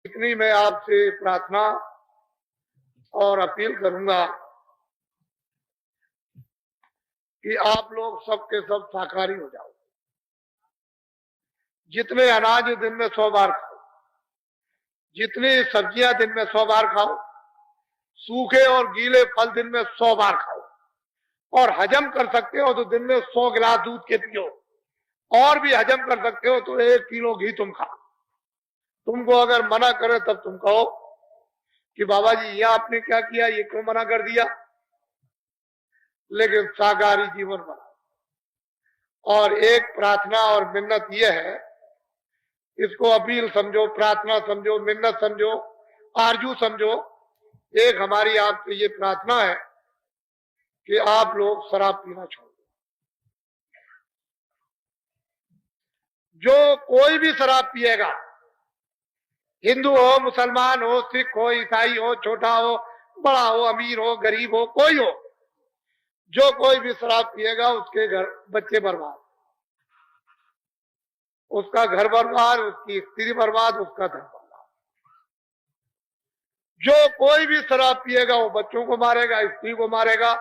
इतनी मैं आपसे प्रार्थना और अपील करूंगा कि आप लोग सबके सब शाकाहारी हो जाओ। जितने अनाज दिन में 100 बार खाओ, जितनी सब्जियां दिन में 100 बार खाओ, सूखे और गीले फल दिन में 100 बार खाओ, और हजम कर सकते हो तो दिन में 100 गिलास दूध के पियो, और भी हजम कर सकते हो तो 1 किलो घी तुम खाओ। तुमको अगर मना करे तब तुम कहो कि बाबा जी यह आपने क्या किया, ये क्यों मना कर दिया, लेकिन शाकाहारी जीवन बनाओ। और एक प्रार्थना और मिन्नत यह है, इसको अपील समझो, प्रार्थना समझो, मिन्नत समझो, आरजू समझो। एक हमारी आपसे ये प्रार्थना है कि आप लोग शराब पीना छोड़ दो। जो कोई भी शराब पिएगा, हिंदू हो, मुसलमान हो, सिख हो, ईसाई हो, छोटा हो, बड़ा हो, अमीर हो, गरीब हो, कोई हो, जो कोई भी शराब पिएगा उसके घर बच्चे बर्बाद, उसका घर बर्बाद, उसकी स्त्री बर्बाद, उसका धन बर्बाद। जो कोई भी शराब पिएगा वो बच्चों को मारेगा, स्त्री को मारेगा,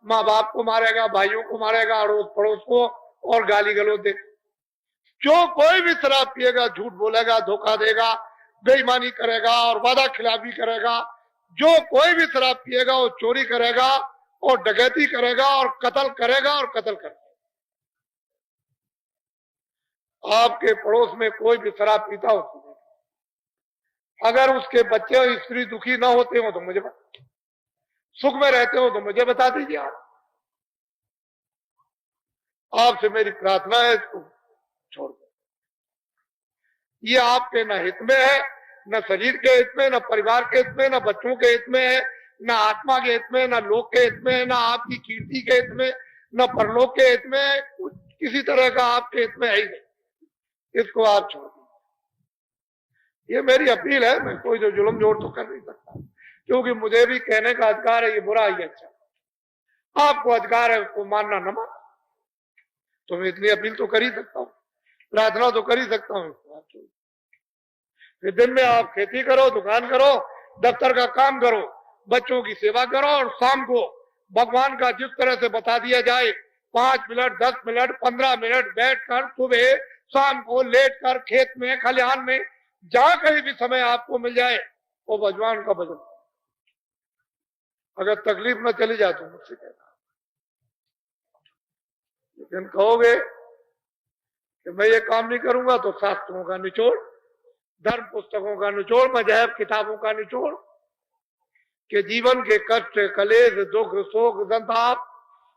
माँ बाप को मारेगा, भाइयों को मारेगा, अड़ोस पड़ोस को, और गाली गलौज दे। जो कोई भी शराब पिएगा झूठ बोलेगा, धोखा देगा, बेईमानी करेगा और वादा खिलाफी करेगा। जो कोई भी शराब पिएगा वो चोरी करेगा और डकैती करेगा और कत्ल करेगा और कत्ल करेगा। आपके पड़ोस में कोई भी शराब पीता हो, अगर उसके बच्चे और स्त्री दुखी ना होते हो तो मुझे सुख में रहते हो तो मुझे बता दीजिए। आपसे मेरी प्रार्थना है, इसको छोड़ दो। ये आपके न हित में है, न शरीर के हित में, न परिवार के हित में, न बच्चों के हित में है, न आत्मा के हित में, न लोक के हित में, न आपकी कीर्ति के हित में, न परलोक के हित में, किसी तरह का आपके हित में है ही नहीं। इसको आप छोड़ दीजिए। ये मेरी अपील है। मैं कोई जो जुल्म जोड़ तो कर नहीं सकता, क्योंकि मुझे भी कहने का अधिकार है, ये बुरा ही अच्छा। आपको अधिकार है उसको मानना न मानना, तो मैं इतनी अपील तो कर ही सकता हूँ, प्रार्थना तो कर ही सकता हूँ। फिर दिन में आप खेती करो, दुकान करो, दफ्तर का काम करो, बच्चों की सेवा करो, और शाम को भगवान का जिस तरह से बता दिया जाए 5 मिनट, 10 मिनट, 15 मिनट बैठकर सुबह शाम को लेटकर खेत में, खलिहान में, जहां कहीं भी समय आपको मिल जाए वो भगवान का भजन। अगर तकलीफ में चली जाए तो मुझसे कहना, लेकिन कहोगे कि मैं ये काम नहीं करूंगा तो शास्त्रों का निचोड़, धर्म पुस्तकों का निचोड़, मजहब किताबों का निचोड़, कि जीवन के कष्ट, कलेश, दुख, शोक, संताप,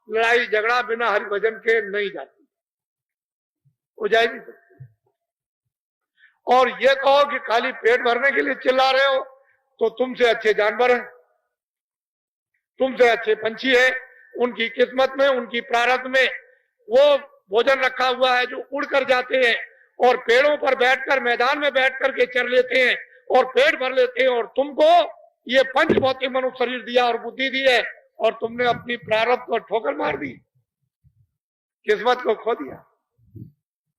लड़ाई झगड़ा बिना हरि भजन के नहीं जाती, हो जा नहीं सकती। और ये कहो कि खाली पेट भरने के लिए चिल्ला रहे हो, तो तुमसे अच्छे जानवर हैं, तुमसे अच्छे पंछी हैं। उनकी किस्मत में, उनकी प्रारब्ध में वो भोजन रखा हुआ है जो उड़ कर जाते हैं और पेड़ों पर बैठकर, मैदान में बैठ करके चर लेते हैं और पेट भर लेते हैं। और तुमको ये पंचभौतिक मनुष्य शरीर दिया और बुद्धि दी है, और तुमने अपनी प्रारब्ध को ठोकर मार दी, किस्मत को खो दिया।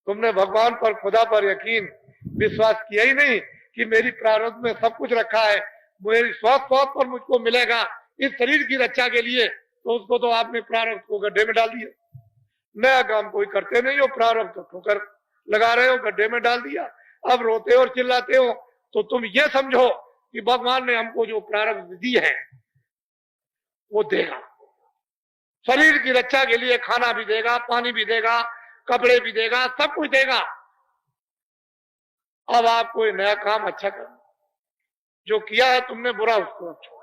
तुमने भगवान पर, खुदा पर यकीन, विश्वास किया ही नहीं कि मेरी प्रारब्ध में सब कुछ रखा है, मेरी स्वास्थ्य पर मुझको मिलेगा इस शरीर की रक्षा के लिए, तो उसको तो आपने प्रारब्ध को गड्ढे में डाल दिया। नया काम कोई करते नहीं हो, प्रारब्ध तो ठोकर लगा रहे हो, गड्ढे में डाल दिया। अब रोते और चिल्लाते हो, तो तुम ये समझो कि भगवान ने हमको जो प्रारब्ध दी है वो देगा, शरीर की रक्षा के लिए खाना भी देगा, पानी भी देगा, कपड़े भी देगा, सब कुछ देगा। अब आप कोई नया काम अच्छा करना, जो किया है तुमने बुरा, उसको छोड़।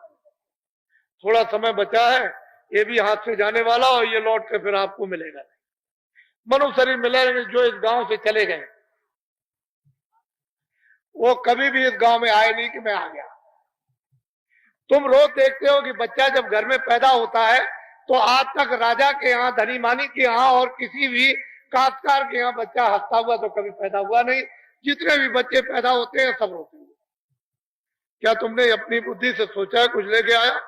थोड़ा समय बचा है, ये भी हाथ से जाने वाला, और ये लौट के फिर आपको मिलेगा नहीं। मनुष्य शरीर मिलेगा जो इस गांव से चले गए, वो कभी भी इस गांव में आए नहीं कि मैं आ गया। तुम रोज देखते हो कि बच्चा जब घर में पैदा होता है तो आज तक राजा के यहाँ, धनी मानी के यहाँ और किसी भी काश्तकार के यहाँ बच्चा हंसता हुआ तो कभी पैदा हुआ नहीं। जितने भी बच्चे पैदा होते हैं सब रोते हैं। क्या तुमने अपनी बुद्धि से सोचा है कुछ लेके आया,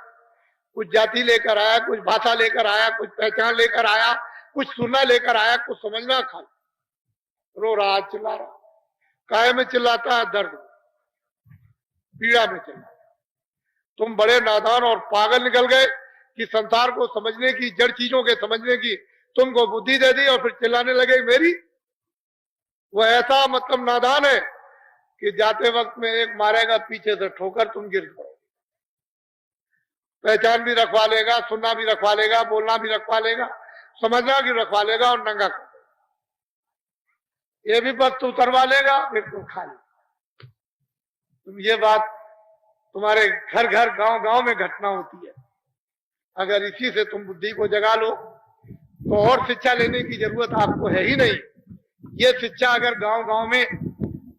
कुछ जाति लेकर आया, कुछ भाषा लेकर आया, कुछ पहचान लेकर आया, कुछ सुनना लेकर आया, कुछ समझना? खा रो रहा, चिल्ला रहा, काहे में चिल्लाता है? दर्द। पीड़ा में चल रहे। तुम बड़े नादान और पागल निकल गए कि संसार को समझने की, जड़ चीजों के समझने की तुमको बुद्धि दे दी और फिर चिल्लाने लगे मेरी। वो ऐसा मतलब नादान है कि जाते वक्त में एक मारेगा पीछे से ठोकर, तुम गिर जाओ। पहचान भी रखवा लेगा, सुनना भी रखवा लेगा, बोलना भी रखवा लेगा, समझना भी रखवा लेगा और नंगा कर ये भी वक्त उतरवा लेगा, बिल्कुल खाली। तुम ये बात तुम्हारे घर घर गांव गांव में घटना होती है। अगर इसी से तुम बुद्धि को जगा लो तो और शिक्षा लेने की जरूरत आपको है ही नहीं। ये शिक्षा अगर गांव गांव में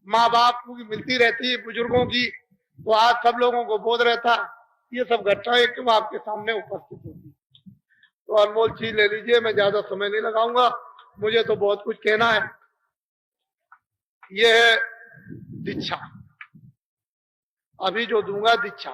माँ बाप की मिलती रहती है, बुजुर्गों की, तो आज सब लोगों को बोध रहता। ये सब घटनाएं क्यों आपके सामने उपस्थित होती। तो अनमोल चीज ले लीजिए, मैं ज्यादा समय नहीं लगाऊंगा, मुझे तो बहुत कुछ कहना है। ये है दीक्षा, अभी जो दूंगा दीक्षा।